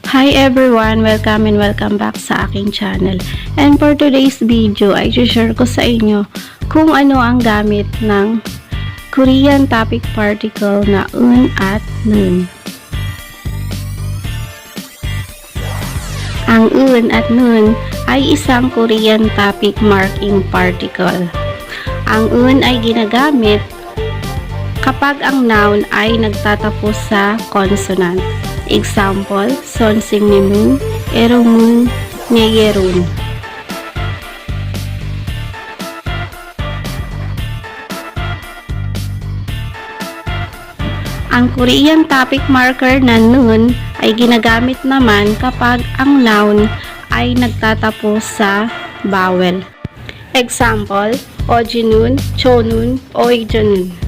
Hi everyone! Welcome and welcome back sa aking channel. And for today's video ay share ko sa inyo kung ano ang gamit ng Korean topic particle na un at nun. Ang un at nun ay isang Korean topic marking particle. Ang un ay ginagamit kapag ang noun ay nagtatapos sa consonant. Example, 선생님은 에로문 네예룬. Ang Korean topic marker na nun ay ginagamit naman kapag ang noun ay nagtatapos sa vowel. Example, 어지눈, 조눈, 오이전눈.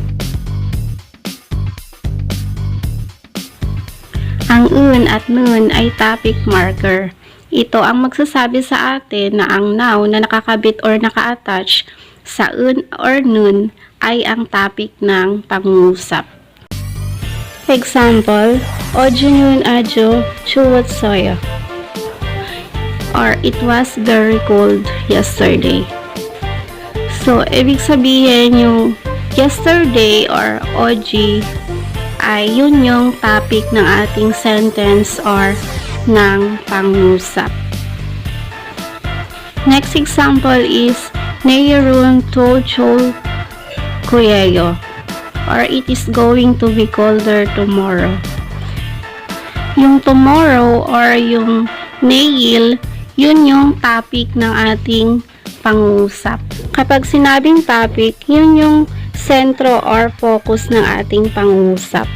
Ang un at nun ay topic marker. Ito ang magsasabi sa atin na ang noun na nakakabit or naka-attach sa un or nun ay ang topic ng pangungusap. Example, 어제는 아주 추웠어요. Or it was very cold yesterday. So, ibig sabihin yung yesterday or OG ay yun yung topic ng ating sentence or ng pangusap. Next example is 내일은 더 추울 거예요 or it is going to be colder tomorrow. Yung tomorrow or yung neil, yun yung topic ng ating pangusap. Kapag sinabing topic, yun yung sentro or focus ng ating pangusap.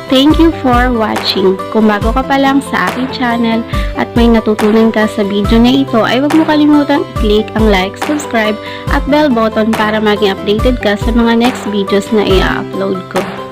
Thank you for watching. Kung bago ka pa lang sa aking channel at may natutunan ka sa video na ito, ay huwag mo kalimutang i-click ang like, subscribe at bell button para maging updated ka sa mga next videos na i-upload ko.